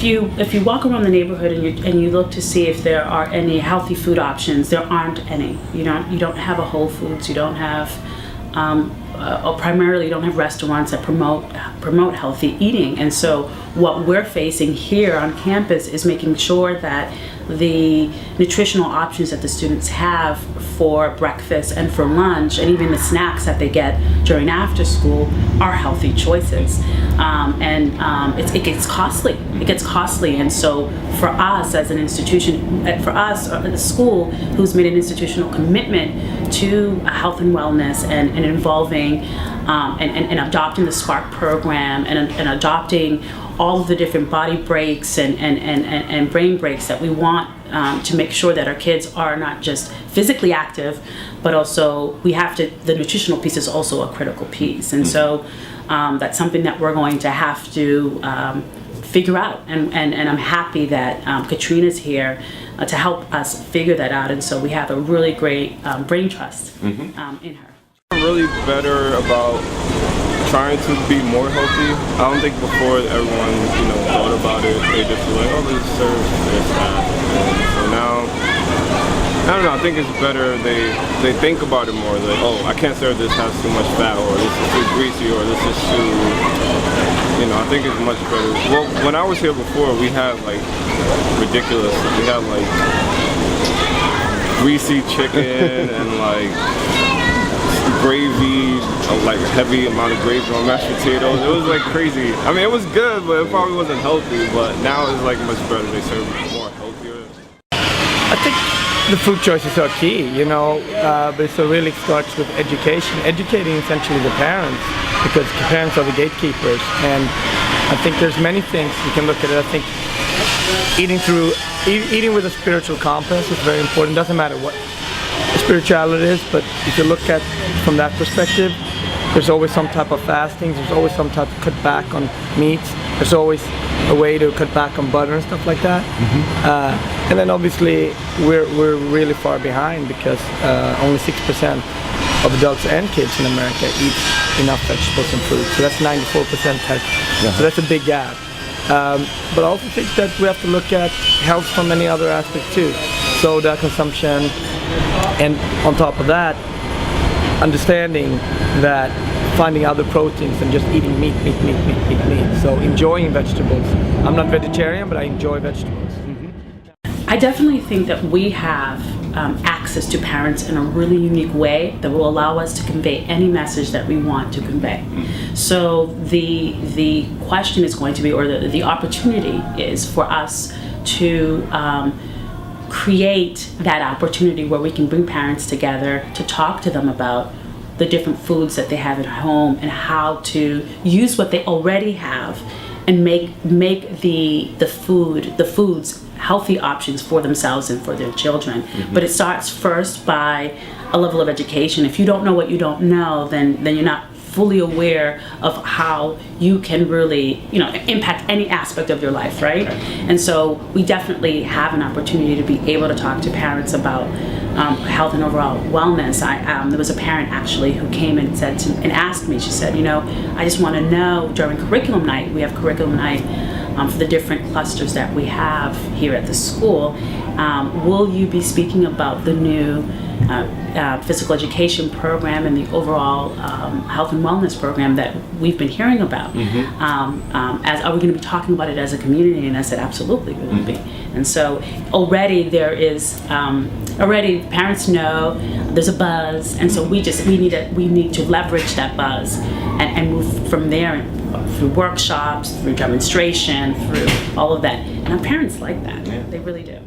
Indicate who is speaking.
Speaker 1: if you walk around the neighborhood and you look to see if there are any healthy food options, there aren't any. You don't have a Whole Foods. You don't have or primarily you don't have restaurants that promote healthy eating. And so what we're facing here on campus is making sure that the nutritional options that the students have for breakfast and for lunch, and even the snacks that they get during after school, are healthy choices. It gets costly. It gets costly, and so for us as an institution, for us the school, who's made an institutional commitment to health and wellness and involving and adopting the SPARK program and adopting all of the different body breaks and brain breaks that we want to make sure that our kids are not just physically active, but also the nutritional piece is also a critical piece. And so that's something that we're going to have to figure out. And I'm happy that Katrina's here to help us figure that out. And so we have a really great brain trust in her.
Speaker 2: I'm really better about trying to be more healthy. I don't think before everyone, thought about it. They just were like, oh, this serves this, that. And so now, I don't know, I think it's better they think about it more. Like, oh, I can't serve this has too much fat, or this is too greasy, or this is too, I think it's much better. Well, when I was here before, we had like ridiculous, we had like greasy chicken and like gravy, like a heavy amount of gravy on mashed potatoes. It was like crazy. I mean, it was good, but it probably wasn't healthy. But now it's like much better. They serve more healthier.
Speaker 3: I think the food choices are key, but it really starts with education. Educating essentially the parents, because the parents are the gatekeepers. And I think there's many things you can look at it. I think eating with a spiritual compass is very important. Doesn't matter what spirituality is, but if you look at from that perspective, there's always some type of fasting, there's always some type of cut back on meats, there's always a way to cut back on butter and stuff like that. And then obviously we're really far behind, because only 6% of adults and kids in America eat enough vegetables and fruit, so that's 94% so that's a big gap. But I also think that we have to look at health from many other aspects too. Soda consumption, and on top of that, understanding that finding other proteins than just eating meat. So enjoying vegetables. I'm not vegetarian, but I enjoy vegetables.
Speaker 1: I definitely think that we have access to parents in a really unique way that will allow us to convey any message that we want to convey. So the question is going to be, or the opportunity is for us to create that opportunity where we can bring parents together to talk to them about the different foods that they have at home and how to use what they already have and make the foods healthy options for themselves and for their children. But it starts first by a level of education. If you don't know what you don't know, then you're not fully aware of how you can really, impact any aspect of your life, right? And so we definitely have an opportunity to be able to talk to parents about health and overall wellness. There was a parent actually who came and asked me. She said, I just want to know, during curriculum night, we have curriculum night for the different clusters that we have here at the school. Will you be speaking about the new physical education program and the overall health and wellness program that we've been hearing about? Are we going to be talking about it as a community? And I said, absolutely, we will be. And so already there is, parents know there's a buzz, and so we need to leverage that buzz and move from there through workshops, through demonstration, through all of that. And our parents like that. They really do.